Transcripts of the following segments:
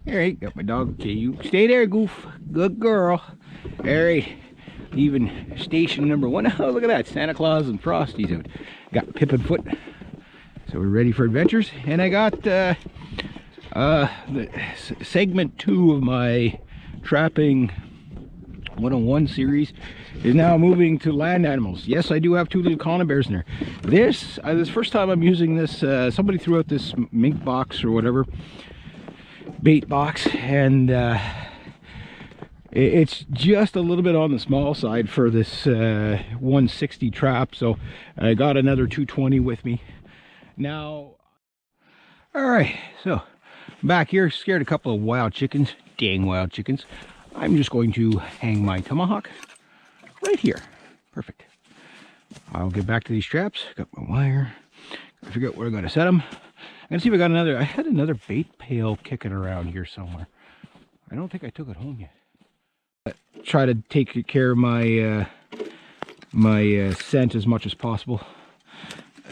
All right, got my dog. Okay, you stay there, Goof. Good girl. All right, even station number 1. Oh, look at that, Santa Claus and Frosty's out. Got Pip and Foot, so we're ready for adventures. And I got the segment 2 of my trapping 101 series is now moving to land animals. Yes, I do have 2 little Conna bears in there. This is the first time I'm using this. Somebody threw out this mink box or whatever, bait box, and it's just a little bit on the small side for this 160 trap, so I got another 220 with me now. All right, so back here, scared a couple of wild chickens, dang wild chickens. I'm just going to hang my tomahawk right here. Perfect. I'll get back to these traps. Got my wire. I figure out where I'm going to set them. I'm going to see if I got another. I had another bait pail kicking around here somewhere. I don't think I took it home yet. Try to take care of my my scent as much as possible.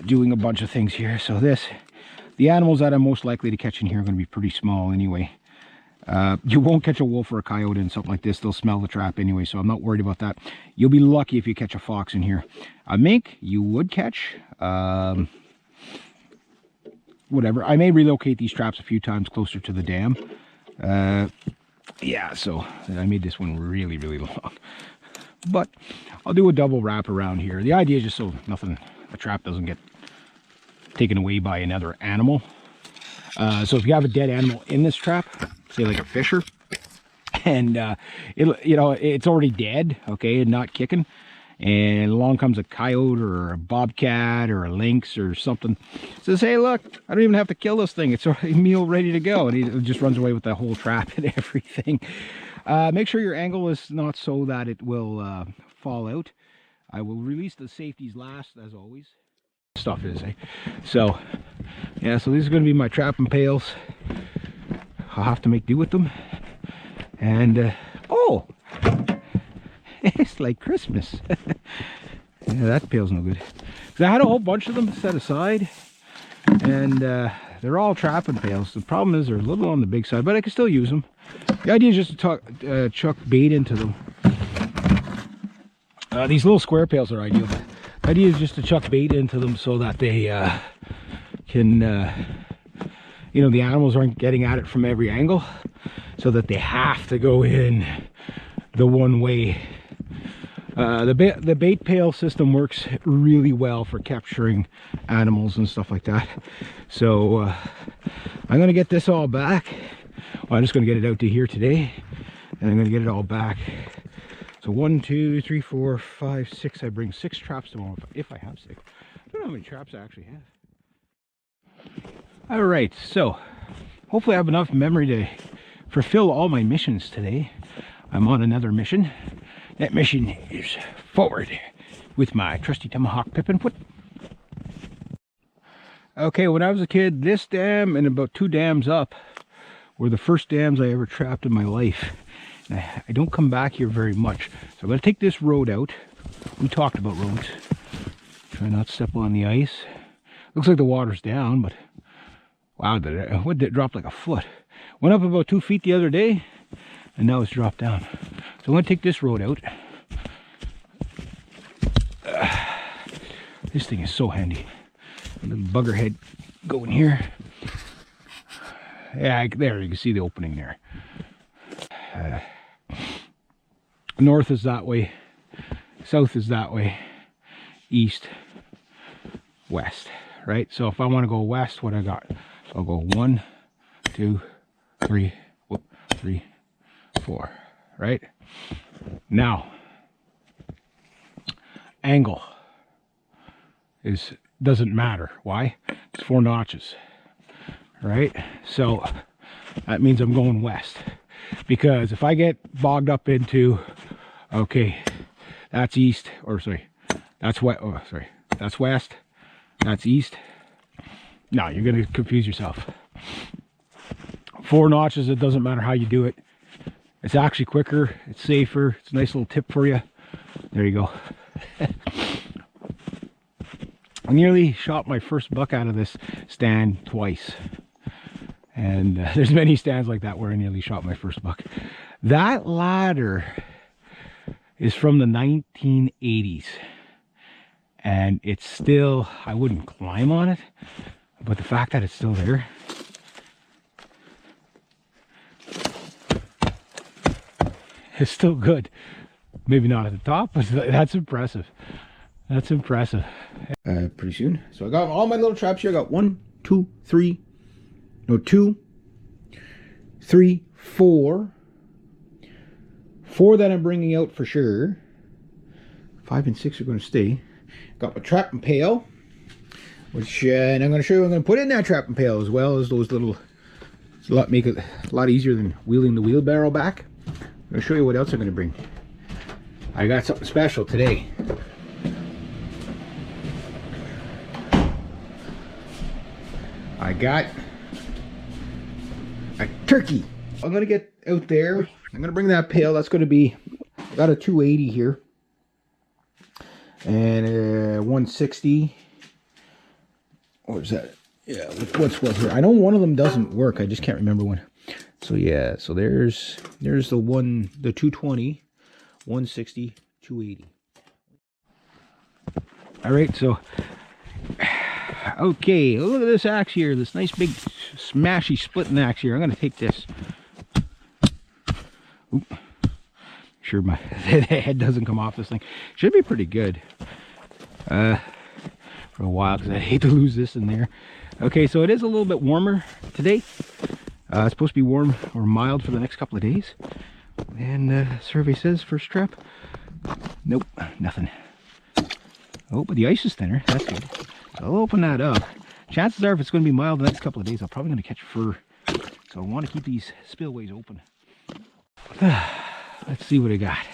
Doing a bunch of things here. So the animals that I'm most likely to catch in here are going to be pretty small anyway. You won't catch a wolf or a coyote and something like this. They'll smell the trap anyway, so I'm not worried about that. You'll be lucky if you catch a fox in here. A mink, you would catch. Whatever. I may relocate these traps a few times closer to the dam. Yeah, so I made this one really, really long. But I'll do a double wrap around here. The idea is just so the trap doesn't get taken away by another animal. So if you have a dead animal in this trap, say like a fisher, and it's already dead, okay, and not kicking, and along comes a coyote or a bobcat or a lynx or something, says, hey, look, I don't even have to kill this thing, it's already meal ready to go, and he just runs away with the whole trap and everything. Make sure your angle is not so that it will fall out. I will release the safeties last, as always. Stuff is, so yeah, so these are going to be my trapping pails. I'll have to make do with them. And oh, it's like Christmas. Yeah, that pail's no good. So I had a whole bunch of them set aside, and they're all trapping pails. The problem is they're a little on the big side, but I can still use them. The idea is just to chuck bait into them. These little square pails are ideal. The idea is just to chuck bait into them so that they can, the animals aren't getting at it from every angle, so that they have to go in the one way. The bait pail system works really well for capturing animals and stuff like that. So I'm going to get this all back. Well, I'm just going to get it out to here today, and I'm going to get it all back. So 1, 2, 3, 4, 5, 6. I bring 6 traps tomorrow, if I have 6. I don't know how many traps I actually have. All right, so hopefully I have enough memory to fulfill all my missions today. I'm on another mission. That mission is forward with my trusty tomahawk Pip and Foot. Okay, when I was a kid, this dam and about 2 dams up were the first dams I ever trapped in my life. I don't come back here very much, so I'm going to take this road out. We talked about roads. Try not to step on the ice. Looks like the water's down, but wow, what did it drop like a foot? Went up about 2 feet the other day, and now it's dropped down. So I'm going to take this road out. This thing is so handy. A little bugger head going here. Yeah, there you can see the opening there. North is that way, south is that way, east, west, right? So if I want to go west, what I got? So I'll go 1, 2, 3, 4, right? Now, angle doesn't matter. Why? It's 4 notches, right? So that means I'm going west. Because if I get bogged up into, okay, that's east, or sorry, that's west, oh, sorry, that's west, that's east. No, you're going to confuse yourself. 4 notches, it doesn't matter how you do it. It's actually quicker, it's safer, it's a nice little tip for you. There you go. I nearly shot my first buck out of this stand twice. And there's many stands like that where I nearly shot my first buck. That ladder is from the 1980s. And it's still, I wouldn't climb on it, but the fact that it's still there. It's still good. Maybe not at the top, but that's impressive. That's impressive. Pretty soon. So I got all my little traps here. I got 1, 2, 3, no, 2, 3, 4. 4 that I'm bringing out for sure. 5 and 6 are going to stay. Got my trap and pail, which and I'm going to show you what I'm going to put in that trap and pail, as well as those little, make it a lot easier than wheeling the wheelbarrow back. I'm going to show you what else I'm going to bring. I got something special today. I got a turkey. I'm going to get out there. I'm going to bring that pail. That's going to be, I got a 280 here. And 160. What was that? Yeah, what's what here? I know one of them doesn't work. I just can't remember when. So yeah, so there's the one, the 220, 160, 280. All right, so okay, look at this axe here, this nice big smashy splitting axe here. I'm gonna take this. Oop. Sure my head doesn't come off this thing. Should be pretty good for a while, because I hate to lose this in there. Okay, so it is a little bit warmer today. It's supposed to be warm or mild for the next couple of days. And survey says first trap. Nope, nothing. Oh, but the ice is thinner. That's good. So I'll open that up. Chances are, if it's going to be mild the next couple of days, I'm probably going to catch fur. So I want to keep these spillways open. Let's see what I got.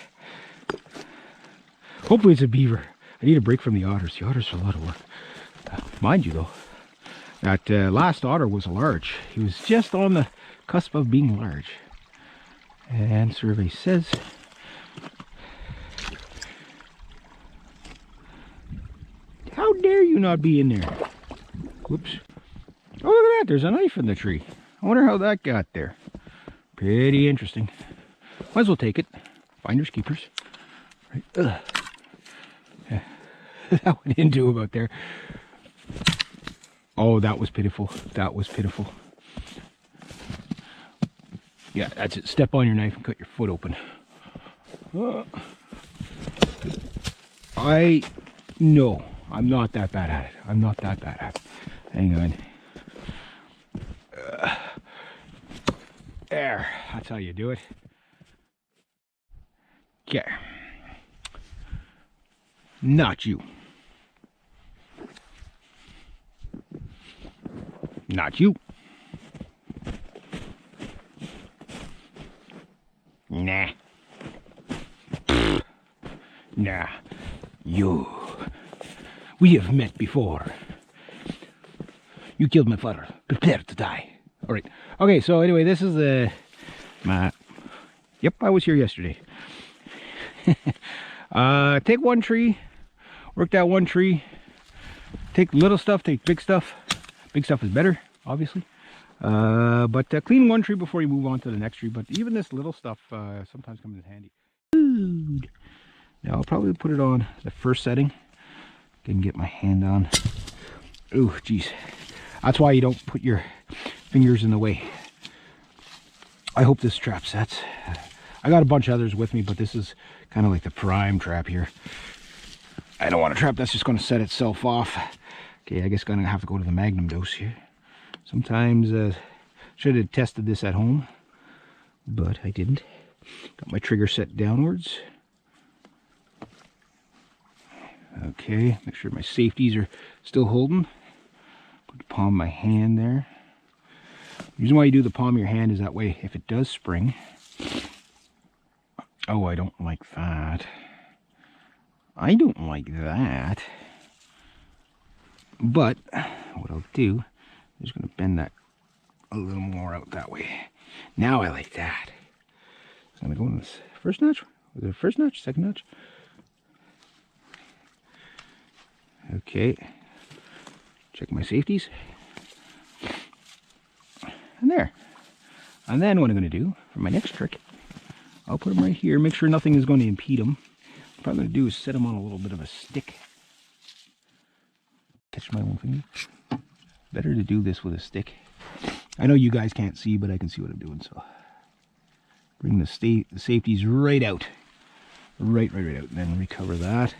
Hopefully it's a beaver. I need a break from the otters. The otters are a lot of work. Mind you though, that last otter was a large. He was just on the cusp of being large. And survey says, how dare you not be in there? Whoops. Oh, look at that. There's a knife in the tree. I wonder how that got there. Pretty interesting. Might as well take it. Finders keepers. Right. Yeah. That went into about there. Oh, that was pitiful. That was pitiful. Yeah, that's it. Step on your knife and cut your foot open. No, I'm not that bad at it. I'm not that bad at it. Hang on. There. That's how you do it. Okay. Not you. Not you. Nah. Nah. You. We have met before. You killed my father. Prepare to die. Alright. Okay, so anyway, this is the... Yep, I was here yesterday. Take one tree. Work that one tree. Take little stuff, take big stuff. Big stuff is better, obviously. But clean one tree before you move on to the next tree. But even this little stuff sometimes comes in handy. Food. Now I'll probably put it on the first setting. Can get my hand on. Ooh, geez. That's why you don't put your fingers in the way. I hope this trap sets. I got a bunch of others with me, but this is kind of like the prime trap here. I don't want a trap that's just going to set itself off. Okay, I guess I'm going to have to go to the magnum dose here. Sometimes should have tested this at home, but I didn't. Got my trigger set downwards. Okay, make sure my safeties are still holding. Put the palm of my hand there. The reason why you do the palm of your hand is that way, if it does spring. Oh, I don't like that. I don't like that. But what I'll do, I'm just going to bend that a little more out that way. Now I like that. I'm going to go in this first notch. Was it first notch? Second notch? Okay. Check my safeties. And there. And then what I'm going to do for my next trick, I'll put them right here, make sure nothing is going to impede them. What I'm going to do is set them on a little bit of a stick. Catch my own finger. Better to do this with a stick. I know you guys can't see, but I can see what I'm doing. So bring the safeties right out. Right out. And then recover that.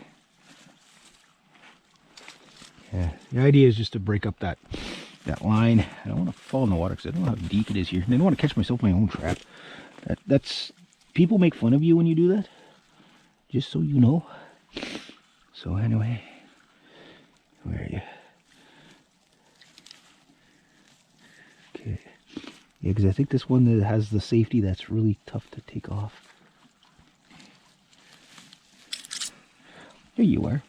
Yeah, the idea is just to break up that line. I don't want to fall in the water because I don't know how deep it is here. And I don't want to catch myself in my own trap. That's people make fun of you when you do that. Just so you know. So anyway, where are you? Okay. Yeah, because I think this one that has the safety that's really tough to take off. There you are.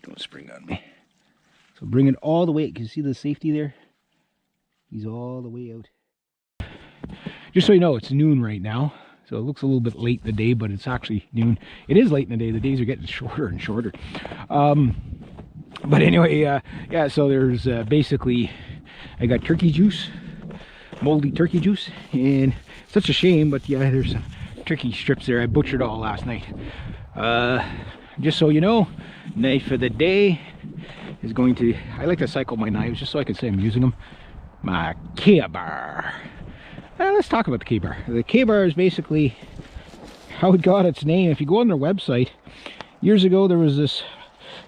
Don't spring on me. So bring it all the way. Can you see the safety there? He's all the way out. Just so you know, it's noon right now. So it looks a little bit late in the day, but it's actually noon. It is late in the day. The days are getting shorter and shorter. But anyway, yeah, so there's basically, I got turkey juice, moldy turkey juice, and such a shame, but yeah, there's some turkey strips there. I butchered all last night. Just so you know, knife of the day is going to, I like to cycle my knives just so I can say I'm using them. My K-bar. Let's talk about the K-bar. The K-bar is basically how it got its name. If you go on their website, years ago there was this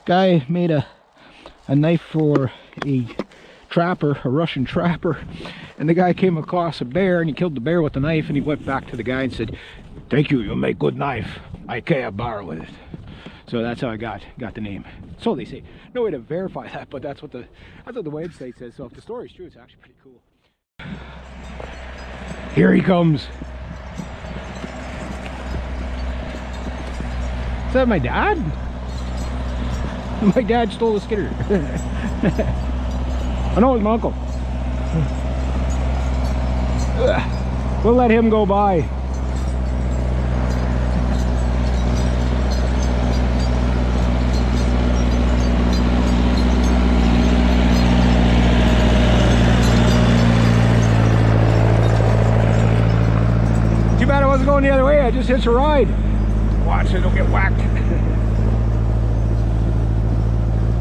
guy made a knife for a trapper, a Russian trapper, and the guy came across a bear and he killed the bear with the knife, and he went back to the guy and said, "Thank you, you make good knife. I K-bar with it." So that's how I got the name. So they say. No way to verify that, but that's what the website says. So if the story's true, it's actually pretty cool. Here he comes. Is that my dad? My dad stole the skidder. I know it's my uncle. We'll let him go by. Too bad I wasn't going the other way. I just hitched a ride. Watch it, don't get whacked.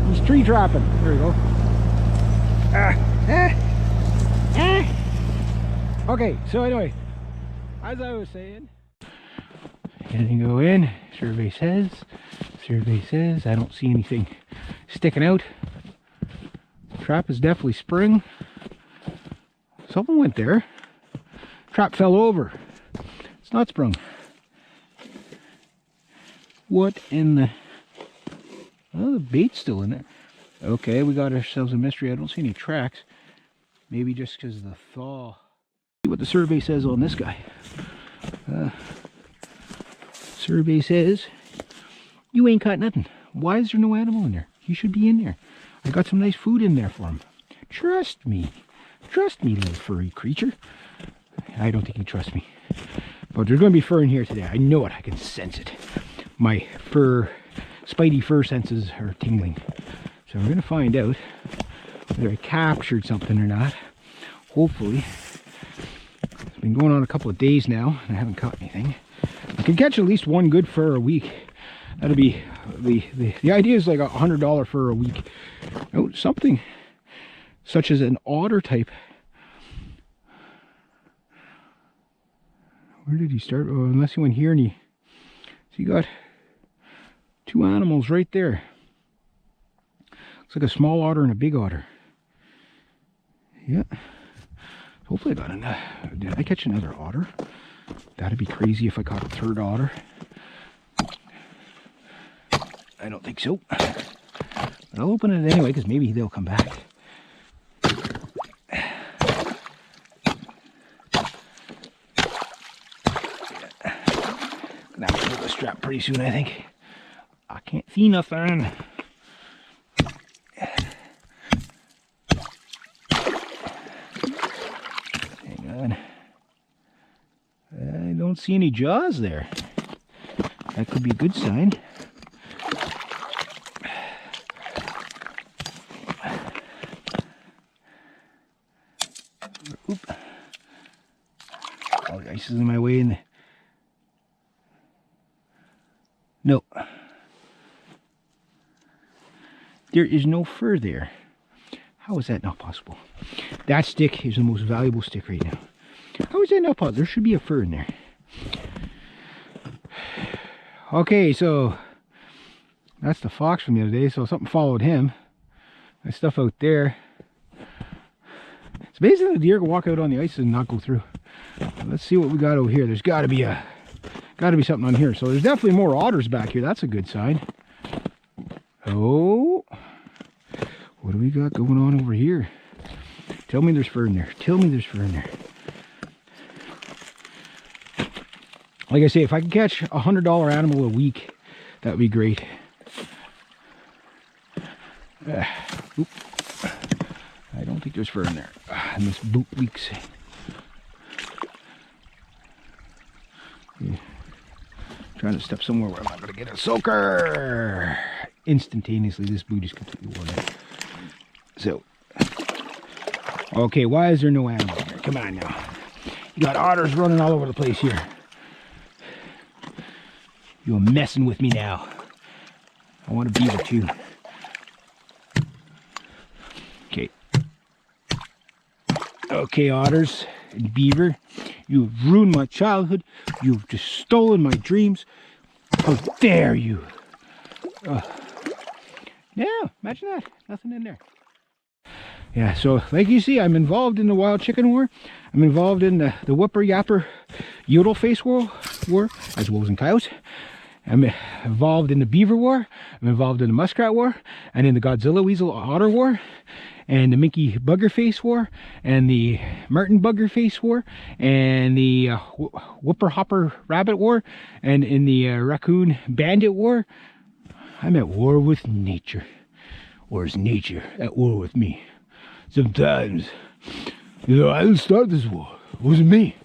He's tree trapping. There we go. Okay, so anyway, as I was saying, anything go in, survey says, I don't see anything sticking out. Trap is definitely spring. Something went there. Trap fell over. It's not sprung. What in the... Oh, the bait's still in there. Okay, we got ourselves a mystery. I don't see any tracks. Maybe just because of the thaw. See what the survey says on this guy. Survey says, you ain't caught nothing. Why is there no animal in there? He should be in there. I got some nice food in there for him. Trust me. Trust me, little furry creature. I don't think you trust me. But there's going to be fur in here today. I know it. I can sense it. My spidey fur senses are tingling. So we're going to find out whether I captured something or not. Hopefully. It's been going on a couple of days now, and I haven't caught anything. I can catch at least one good fur a week. That'll be the idea is like $100 fur a week. Oh, something such as an otter type. Where did he start? Oh, unless he went here and so you got two animals right there. Looks like a small otter and a big otter. Yeah. Hopefully I got enough. Did I catch another otter? That'd be crazy if I caught a third otter. I don't think so. But I'll open it anyway because maybe they'll come back. Gonna have to pull the strap pretty soon, I think. I can't see nothing. Hang on. I don't see any jaws there. That could be a good sign. Oop. All the ice is in my way. No. There is no fur there. How is that not possible? That stick is the most valuable stick right now. How is that not possible? There should be a fur in there. Okay, so that's the fox from the other day. So something followed him. That stuff out there. So basically the deer can walk out on the ice and not go through. Let's see what we got over here. There's got to be something on here. So there's definitely more otters back here. That's a good sign. Oh, what do we got going on over here? Tell me there's fur in there. Tell me there's fur in there. Like I say, if I could catch a $100 animal a week, that would be great. Oop. I don't think there's fur in there. And this boot leaks. Yeah. Trying to step somewhere where I'm not going to get a soaker. Instantaneously, this boot is completely worn out. So, okay, why is there no animal here? Come on now. You got otters running all over the place here. You're messing with me now. I want a beaver too. Okay. Okay, otters and beaver. You've ruined my childhood. You've just stolen my dreams. How dare you? Yeah, imagine that. Nothing in there. Yeah, so like you see, I'm involved in the wild chicken war. I'm involved in the whooper yapper yodel face war, as well as in coyotes. I'm involved in the beaver war. I'm involved in the muskrat war, and in the Godzilla weasel otter war, and the minky bugger face war, and the martin bugger face war, and the whooper hopper rabbit war, and in the raccoon bandit war. I'm at war with nature. Or is nature at war with me? Sometimes, you know, I didn't start this war. It wasn't me.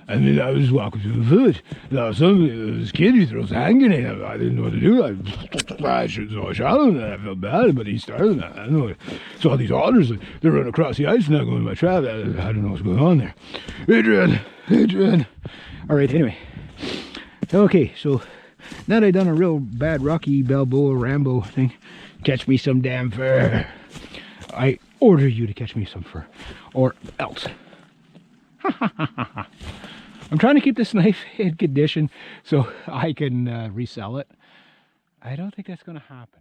I mean, I was walking through the village. Now suddenly this kid, he throws a hand grenade. I didn't know what to do. I should have shot him, and I felt bad, but he started. I don't know. Saw these otters. They're running across the ice and not going to my trap. I don't know what's going on there. Adrian. All right, anyway. Okay, so now that I've done a real bad Rocky Balboa Rambo thing, catch me some damn fur. I order you to catch me some fur, or else. I'm trying to keep this knife in condition so I can resell it. I don't think that's going to happen.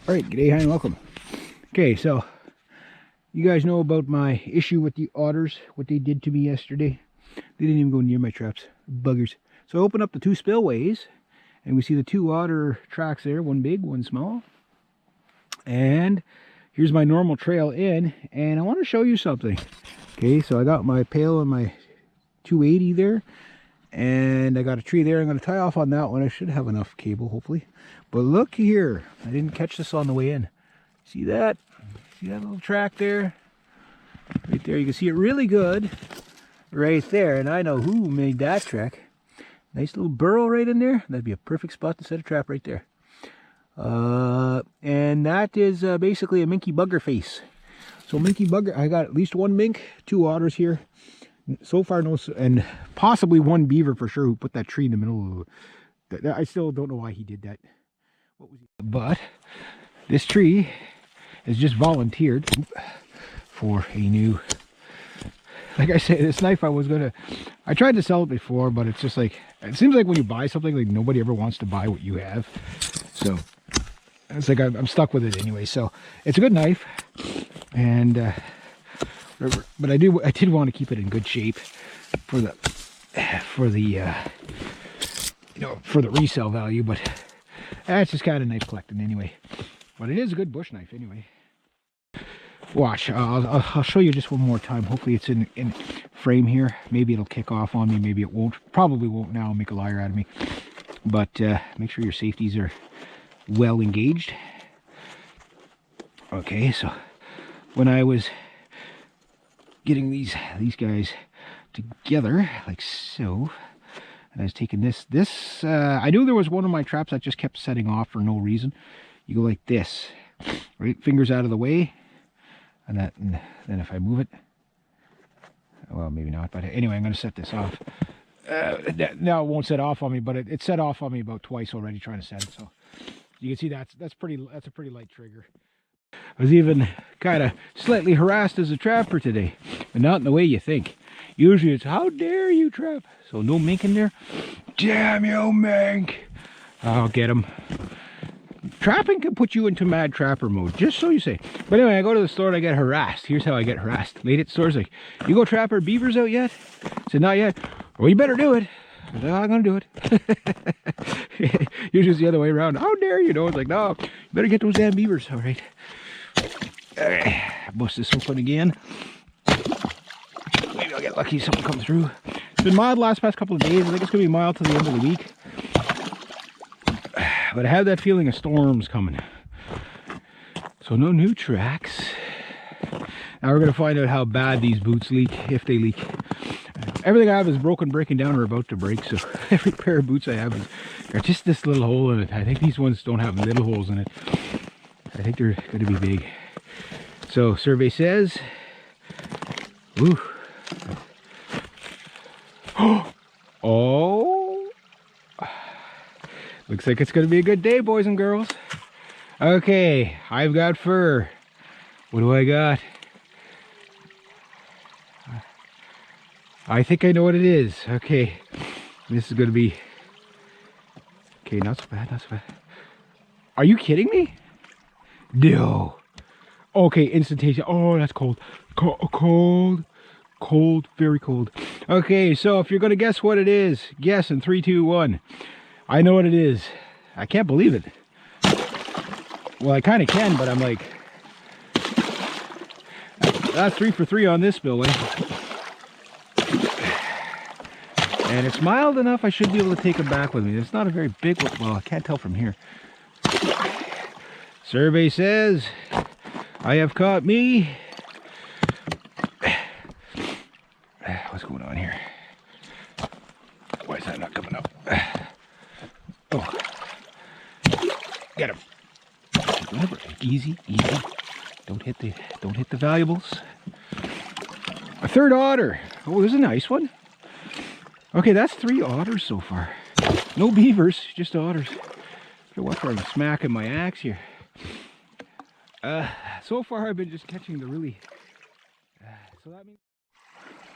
All right, g'day, hi, and welcome. Okay, so you guys know about my issue with the otters, what they did to me yesterday. They didn't even go near my traps, buggers. So I open up the two spillways, and we see the two otter tracks there, one big, one small. And here's my normal trail in, and I want to show you something. Okay, so I got my pail and my 280 there, and I got a tree there. I'm going to tie off on that one. I should have enough cable, hopefully. But look here, I didn't catch this on the way in. See that? See that little track there? Right there, you can see it really good right there, and I know who made that track. Nice little burrow right in there. That'd be a perfect spot to set a trap right there. And that is basically a minky bugger face. So minky bugger, I got at least one mink, two otters here. So far, no, and possibly one beaver for sure who put that tree in the middle of I still don't know why he did that. What was he? But this tree has just volunteered for a new, like I said, this knife I tried to sell it before, but it's just like, it seems like when you buy something, like nobody ever wants to buy what you have. So it's like I'm stuck with it anyway. So it's a good knife, and but I did want to keep it in good shape for the for the resale value. But it's just kind of knife collecting anyway. But it is a good bush knife anyway. Watch, I'll show you just one more time. Hopefully it's in frame here. Maybe it'll kick off on me, maybe it won't. Probably won't now, make a liar out of me. But make sure your safeties are well engaged. Okay, so when I was getting these guys together, like so, and I was taking this, I knew there was one of my traps that just kept setting off for no reason. You go like this, right? Fingers out of the way. And then if I move it, Well, maybe not, but anyway, I'm going to set this off. Now it won't set off on me, but it set off on me about twice already trying to set it. So you can see that's a pretty light trigger. I was even kind of slightly harassed as a trapper today, but not in the way you think. Usually it's, how dare you trap? So no mink in there. Damn you, mink! I'll get him. Trapping can put you into mad trapper mode, just so you say. But anyway, I go to the store and I get harassed. Here's how I get harassed. Lady at the store's like, you go trapper beavers out yet? I said, not yet. Well, you better do it. I said, oh, I'm gonna do it. Usually it's the other way around. How dare you? No, it's like, no, you better get those damn beavers. All right. Bust this open again. Maybe I'll get lucky, something comes through. It's been mild the last past couple of days. I think it's gonna be mild till the end of the week. But I have that feeling a storm's coming. So no new tracks. Now we're going to find out how bad these boots leak, if they leak. Everything I have is broken, breaking down, or about to break. So every pair of boots I have is got just this little hole in it. I think these ones don't have little holes in it. I think they're going to be big. So survey says, ooh. Oh. Looks like it's going to be a good day, boys and girls. Okay, I've got fur. What do I got? I think I know what it is. Okay, this is going to be... Okay, not so bad, not so bad. Are you kidding me? No. Okay, instantaneous. Oh, that's cold. Cold. Cold, very cold. Okay, so if you're going to guess what it is, guess in 3, 2, 1. I know what it is. I can't believe it. Well, I kind of can, but I'm like, that's 3 for 3 on this bill, and it's mild enough I should be able to take it back with me. It's not a very big one. Well, I can't tell from here. Survey says I have caught me. What's going on here? Why is that not coming up? Oh, get him! Easy, easy. Don't hit the valuables. A third otter. Oh, this is a nice one. Okay, that's 3 otters so far. No beavers, just otters. Watch where I'm smacking my axe here. So far I've been just catching the really. So that means.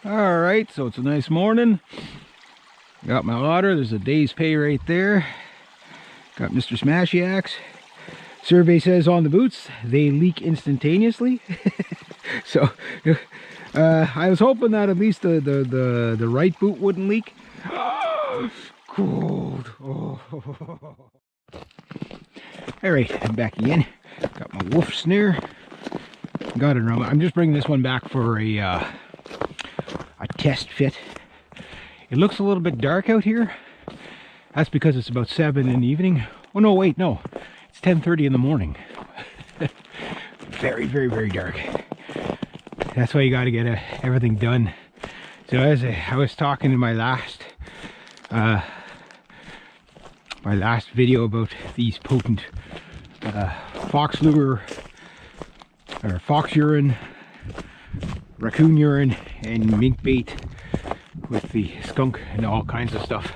All right, so it's a nice morning. Got my otter. There's a day's pay right there. Got Mr. Smashy Axe. Survey says on the boots they leak instantaneously. So I was hoping that at least the right boot wouldn't leak. Cold. Oh. All right, I'm back again. Got my wolf snare. Got it around. I'm just bringing this one back for a test fit. It looks a little bit dark out here. That's because it's about 7 in the evening. Oh no, wait, no. It's 10:30 in the morning. Very, very, very dark. That's why you got to get everything done. So as I was talking in my last video about these potent fox lure or fox urine, raccoon urine, and mink bait with the skunk and all kinds of stuff.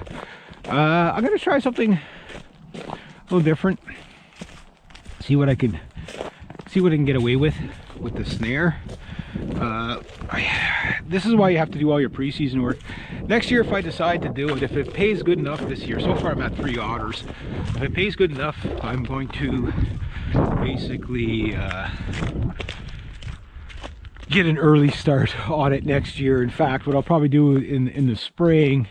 I'm gonna try something a little different. See what I can get away with the snare. This is why you have to do all your pre-season work. Next year, if I decide to do it, if it pays good enough this year, so far I'm at 3 otters. If it pays good enough, I'm going to basically get an early start on it next year. In fact, what I'll probably do in the spring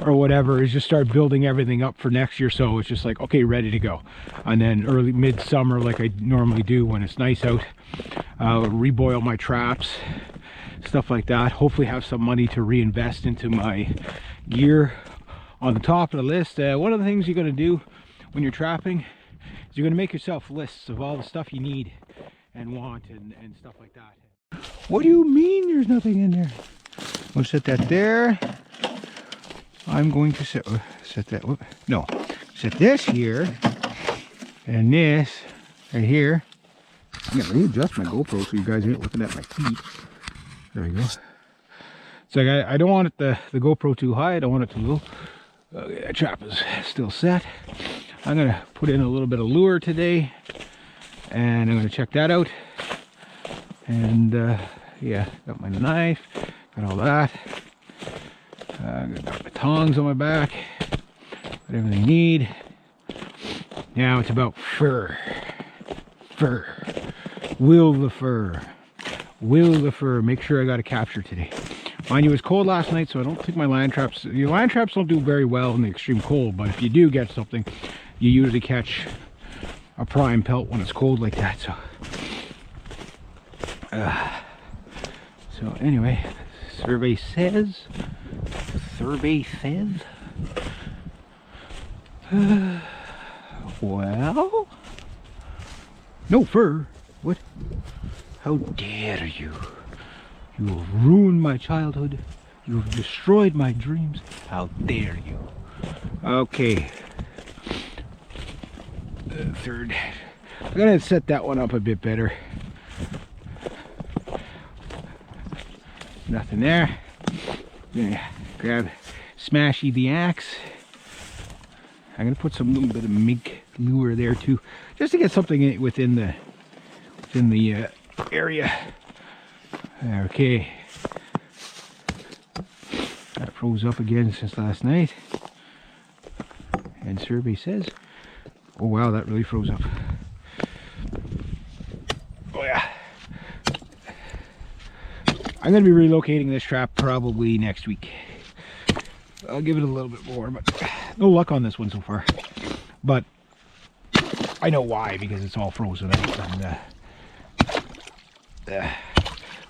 or whatever is just start building everything up for next year, so it's just like, okay, ready to go. And then early midsummer, like I normally do when it's nice out, reboil my traps, stuff like that. Hopefully have some money to reinvest into my gear. On the top of the list, one of the things you're going to do when you're trapping is you're going to make yourself lists of all the stuff you need and want and stuff like that. What do you mean there's nothing in there? We'll set that there. I'm going to set that, no, set this here and this right here. I'm going to readjust my GoPro so you guys aren't looking at my feet. There we go. It's like I don't want it the GoPro too high. I don't want it too low. Okay, that trap is still set. I'm gonna put in a little bit of lure today, and I'm gonna check that out. And yeah, got my knife, got all that. Got my tongs on my back, got everything I need. Now it's about fur. Fur. Will the fur. Will the fur. Make sure I got a capture today. Mind you, it was cold last night, so I don't think my land traps... Your land traps don't do very well in the extreme cold, but if you do get something, you usually catch a prime pelt when it's cold like that. So anyway, survey says... well... No fur. What? How dare you? You have ruined my childhood. You have destroyed my dreams. How dare you? Okay. Third. I'm gonna set that one up a bit better. Nothing there. Yeah. Grab Smashy the axe. I'm gonna put some little bit of mink lure there too, just to get something within the area. Okay. That froze up again since last night. And survey says, oh wow, that really froze up. Oh yeah. I'm going to be relocating this trap probably next week. I'll give it a little bit more, but no luck on this one so far. But I know why, because it's all frozen out. And,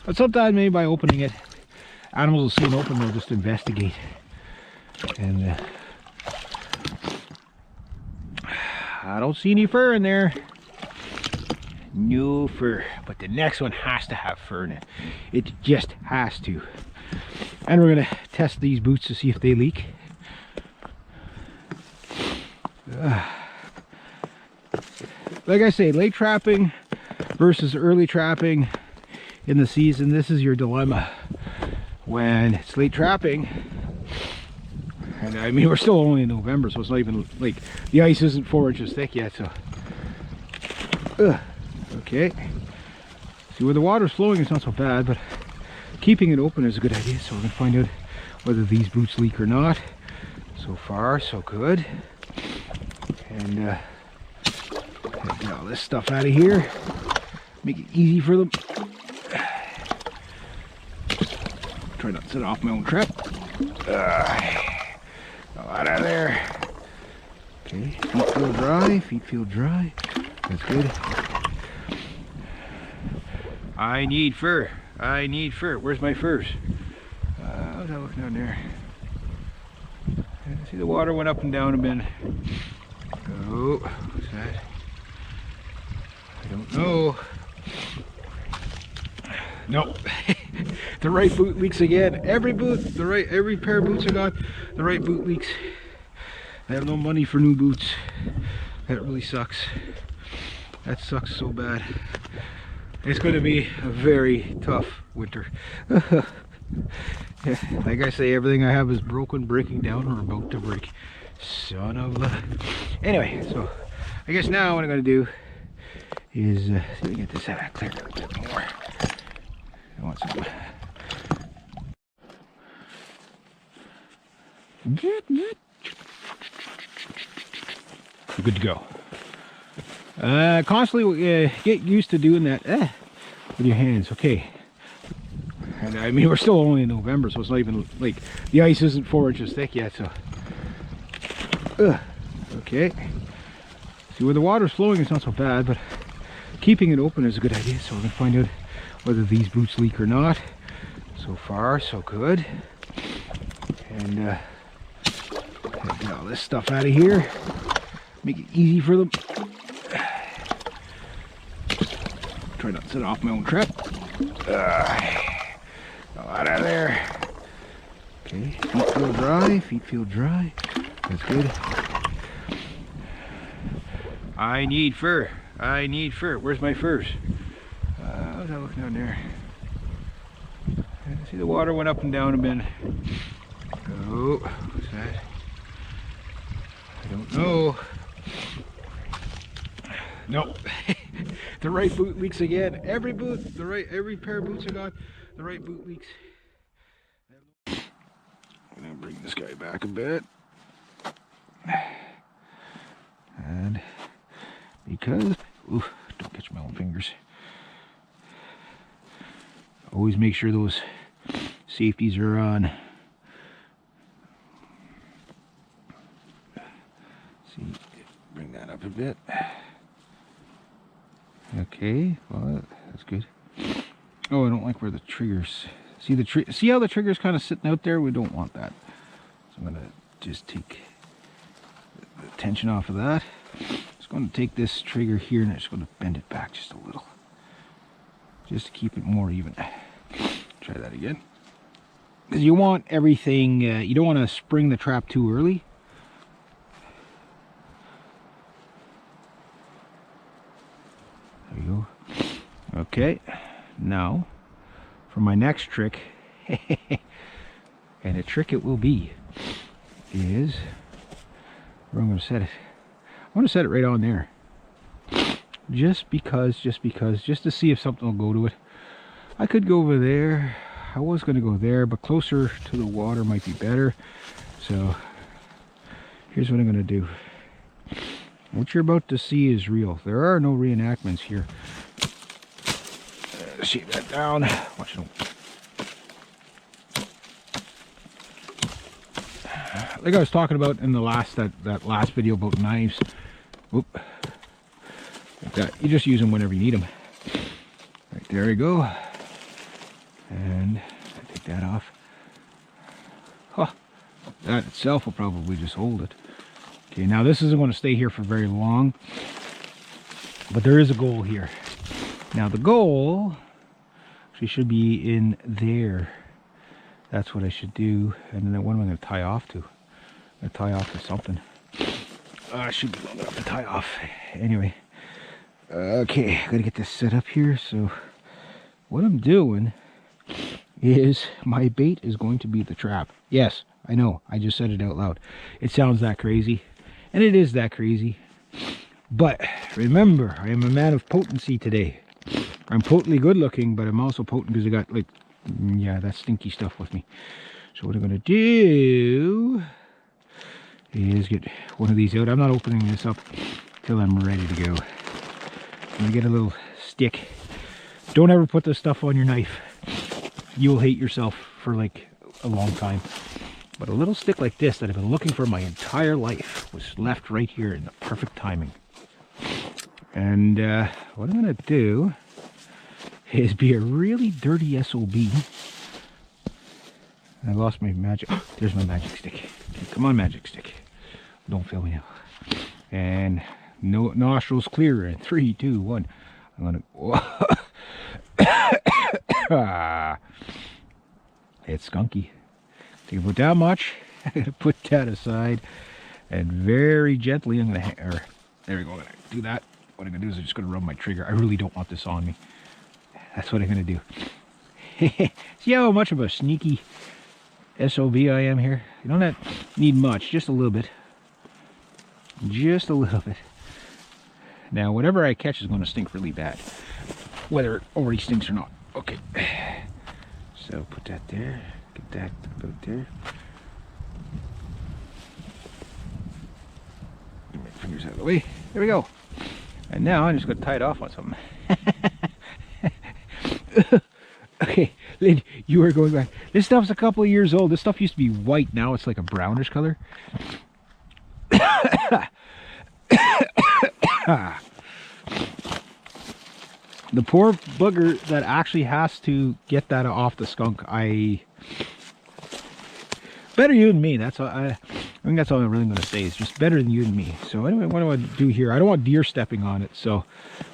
but sometimes maybe by opening it, animals will see it open, they'll just investigate. And I don't see any fur in there. No fur. But the next one has to have fur in it. It just has to. And we're going to test these boots to see if they leak. Like I say, late trapping versus early trapping in the season, this is your dilemma. When it's late trapping, and I mean we're still only in November, so it's not even like the ice isn't 4 inches thick yet, so okay, see where the water's flowing, it's not so bad, but keeping it open is a good idea. So we're gonna find out whether these boots leak or not. So far so good. And get all this stuff out of here, make it easy for them. Try not to set off my own trap. Out of there. Okay, feet feel dry, feet feel dry. That's good. I need fur. I need fur. Where's my furs? How's that looking down there? See, the water went up and down a bit. Oh, what's that? I don't know. No. The right boot leaks again. Every boot, every pair of boots I got, the right boot leaks. I have no money for new boots. That really sucks. That sucks so bad. It's going to be a very tough winter. Yeah, like I say, everything I have is broken, breaking down, or about to break. Son of a... Anyway, so I guess now what I'm going to do is see if we can get this cleared a bit more. I want some. Good to go. Constantly get used to doing that with your hands. Okay. And I mean, we're still only in November, so it's not even like the ice isn't 4 inches thick yet. So okay. See where the water's flowing, it's not so bad, but keeping it open is a good idea. So we're gonna find out whether these boots leak or not. So far so good. And get all this stuff out of here, make it easy for them. Try not to set off my own trap. Out of there. Okay, feet feel dry, feet feel dry. That's good. I need fur. I need fur. Where's my furs? How's that looking down there? See, the water went up and down a bit. Oh, what's that? I don't know. No, the right boot leaks again. Every boot, every pair of boots I got, the right boot leaks. I'm gonna bring this guy back a bit, and because, oof, don't catch my own fingers. Always make sure those safeties are on. See, bring that up a bit. Okay, well, that's good. Oh, I don't like where the triggers. See how the trigger's kind of sitting out there? We don't want that. So I'm gonna just take the tension off of that. Just going to take this trigger here and I'm just going to bend it back just a little, just to keep it more even. Try that again. Because you want everything. You don't want to spring the trap too early. There you go. Okay, now for my next trick, and a trick it will be, is where I'm going to set it. I'm going to set it right on there, just to see if something will go to it. I could go over there. I was going to go there, but closer to the water might be better. So here's what I'm going to do. What you're about to see is real. There are no reenactments here. Shave that down. Watch it. Like I was talking about in the last that last video about knives. Oop. Like that. You just use them whenever you need them. Right there we go. And I take that off. Huh. That itself will probably just hold it. Okay, now this isn't going to stay here for very long, but there is a goal here. Now the goal actually should be in there. That's what I should do. And then what am I going to tie off to? I'm going to tie off to something. I should be long enough to tie off. Anyway, okay, I got to get this set up here. So what I'm doing is my bait is going to be the trap. Yes, I know, I just said it out loud. It sounds that crazy, and it is that crazy. But remember, I am a man of potency today. I'm potently good looking, but I'm also potent because I got, like, yeah, that stinky stuff with me. So what I'm going to do is get one of these out. I'm not opening this up till I'm ready to go. I'm going to get a little stick. Don't ever put this stuff on your knife. You'll hate yourself for like a long time. But a little stick like this that I've been looking for my entire life was left right here in the perfect timing. And what I'm going to do is be a really dirty SOB. I lost my magic. There's my magic stick. Okay, come on, magic stick. Don't fail me now. And no nostrils clear in 3, 2, 1. I'm going to... It's skunky. Take about that much. I'm going to put that aside. And very gently, I'm going to... There we go. I'm going to do that. What I'm going to do is I'm just going to rub my trigger. I really don't want this on me. That's what I'm going to do. See how much of a sneaky SOB I am here? You don't need much, just a little bit. Just a little bit. Now, whatever I catch is going to stink really bad, whether it already stinks or not. Okay. So put that there. Get that about there. Get my fingers out of the way. There we go. And now I'm just going to tie it off on something. Okay, Lynn, you are going back. This stuff's a couple of years old. This stuff used to be white. Now it's like a brownish color. The poor bugger that actually has to get that off the skunk. Better you than me. That's all. I think that's all I'm really going to say. Is just better than you and me. So anyway, what do I do here? I don't want deer stepping on it. So what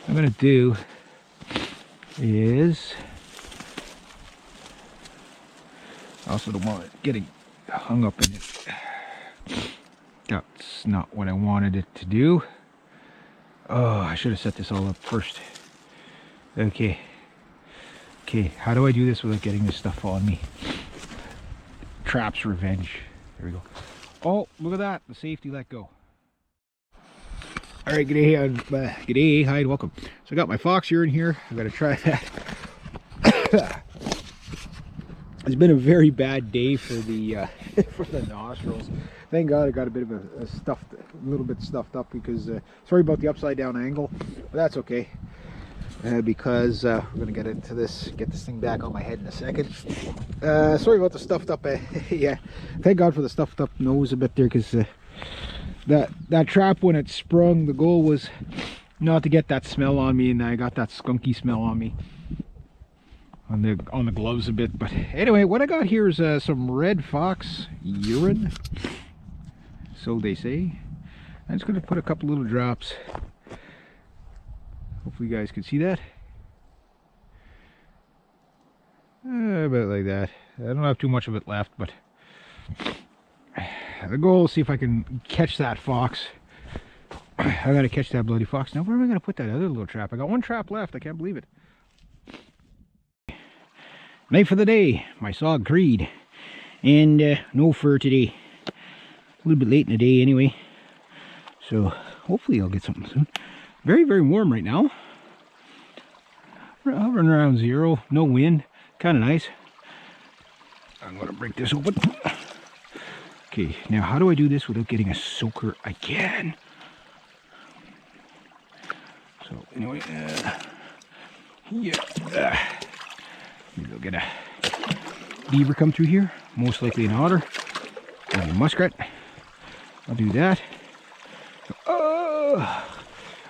I'm going to do is... I also don't want it getting hung up in it. That's not what I wanted it to do. Oh, I should have set this all up first. Okay. Okay, how do I do this without getting this stuff on me? Traps revenge. There we go. Oh, look at that. The safety let go. Alright, g'day, g'day, hi, and welcome. So I got my fox urine here. I'm going to try that. It's been a very bad day for the for the nostrils. Thank God I got a bit of a little bit stuffed up because, sorry about the upside down angle, but that's okay. Because we're gonna get this thing back on my head in a second. Sorry about the stuffed up. Yeah, thank God for the stuffed up nose a bit there, because that trap, when it sprung, the goal was not to get that smell on me, and I got that skunky smell on me on the gloves a bit. But anyway, what I got here is some red fox urine, so they say. I'm just gonna put a couple little drops. Hopefully you guys can see that. About like that. I don't have too much of it left, but the goal is see if I can catch that fox. I gotta catch that bloody fox. Now where am I gonna put that other little trap? I got one trap left. I can't believe it. Night for the day. My saw agreed. And no fur today. A little bit late in the day anyway. So hopefully I'll get something soon. Very, very warm right now. Hovering around 0, no wind, kind of nice. I'm going to break this open. Okay, now how do I do this without getting a soaker again? So anyway, yeah. Maybe I'll get a beaver come through here. Most likely an otter or a muskrat. I'll do that.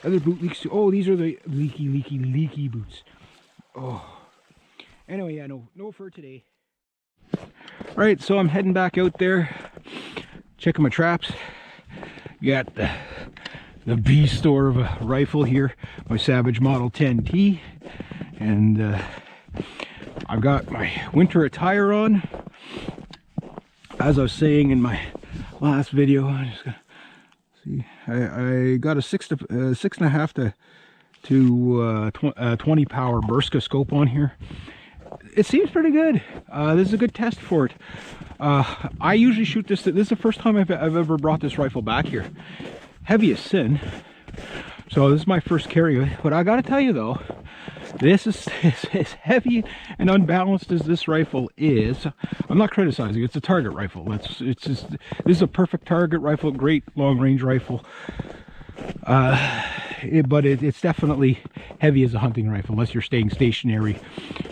Other boot leaks too. Oh, these are the leaky boots. Oh. Anyway, yeah, no fur today. Alright, so I'm heading back out there, checking my traps. Got the B store of a rifle here, my Savage Model 10T. And I've got my winter attire on. As I was saying in my last video, I'm just gonna see, I got a 6.5 to 20 power Burska scope on here. It seems pretty good. This is a good test for it. I usually shoot this. This is the first time I've ever brought this rifle back here. Heavy as sin. So this is my first carry. But I gotta tell you though, this is as heavy and unbalanced as this rifle is. I'm not criticizing. It's a target rifle. This is a perfect target rifle. Great long range rifle. But it's definitely heavy as a hunting rifle, unless you're staying stationary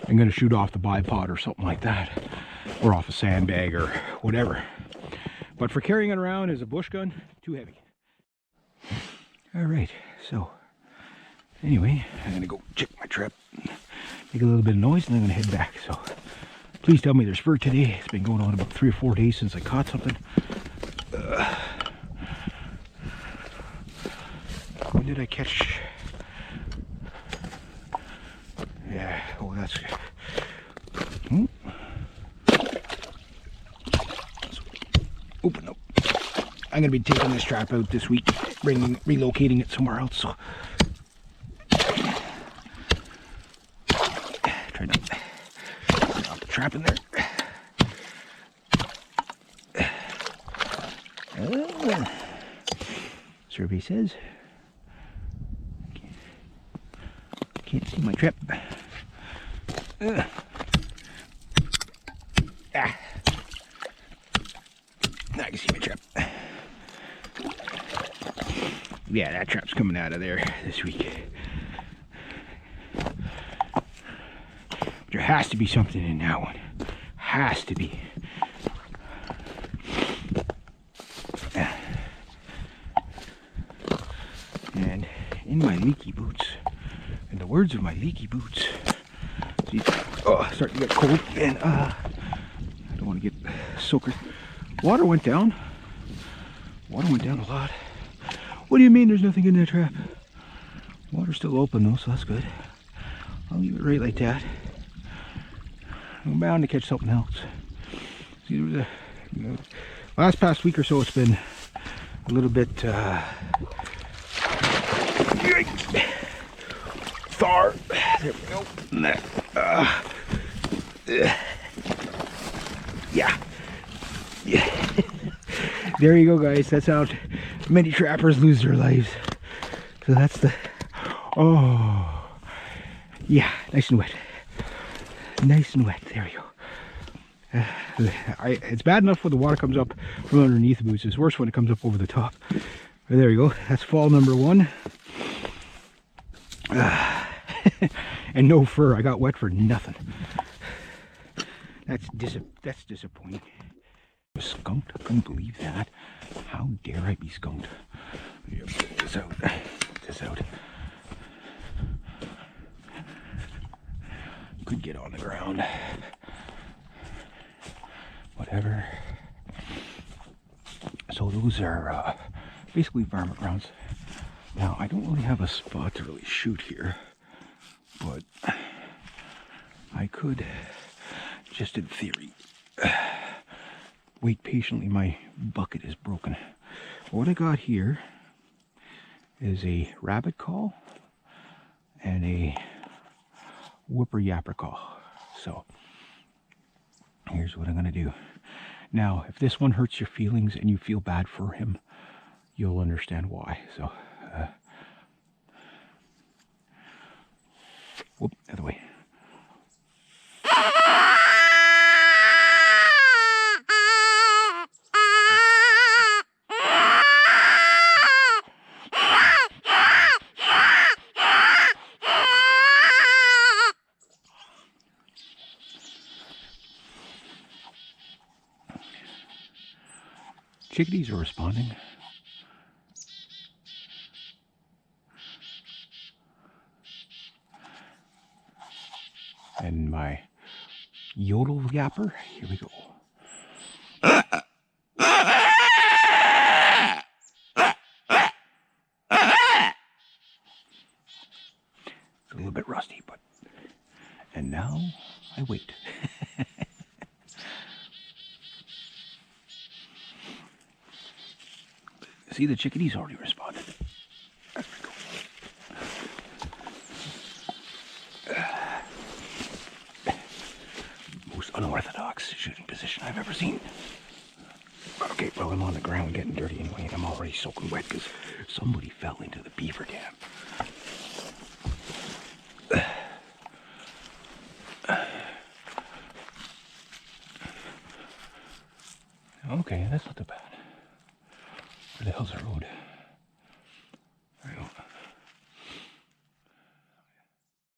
and going to shoot off the bipod or something like that, or off a sandbag or whatever. But for carrying it around as a bush gun, too heavy. All right, so anyway, I'm going to go check my trap, make a little bit of noise, and then I'm going to head back. So please tell me there's fur today. It's been going on about 3 or 4 days since I caught something. When did I catch? Yeah, oh, that's good. Open up. I'm going to be taking this trap out this week, relocating it somewhere else. So try not to drop the trap in there. Survey says. Can't see my trap. I can see my trap. Yeah, that trap's coming out of there this week. There has to be something in that one. Has to be. And in my leaky boots, in the words of my leaky boots, see, oh, starting to get cold, and I don't want to get soaker. Water went down. Water went down a lot. What do you mean there's nothing in that trap? Water's still open though, so that's good. I'll leave it right like that. I'm bound to catch something else. See, there was a, past week or so, it's been a little bit thaw. There we go. Yeah. Yeah. There you go, guys. That's how many trappers lose their lives. So that's the... Oh. Yeah, nice and wet. Nice and wet. There you go. It's bad enough when the water comes up from underneath the boots. It's worse when it comes up over the top. There you go. That's fall number 1. And no fur. I got wet for nothing. That's disappointing. Skunked? I couldn't believe that. How dare I be skunked? Get this out. Get this out. Could get on the ground. Whatever. So those are basically varmint grounds. Now I don't really have a spot to really shoot here, but I could, just in theory, wait patiently. My bucket is broken. What I got here is a rabbit call and a whooper yapper call. So here's what I'm gonna do. Now, if this one hurts your feelings and you feel bad for him, you'll understand why. So, whoop, other way. Chickadees are responding. And my yodel yapper, here we go. It's a little bit rusty, but... And now, I wait. See, the chickadees already responded. That's pretty cool. Most unorthodox shooting position I've ever seen. Okay, well, I'm on the ground getting dirty anyway, and I'm already soaking wet because somebody fell into the beaver dam. Okay, that's not too bad. Where the hell's the road?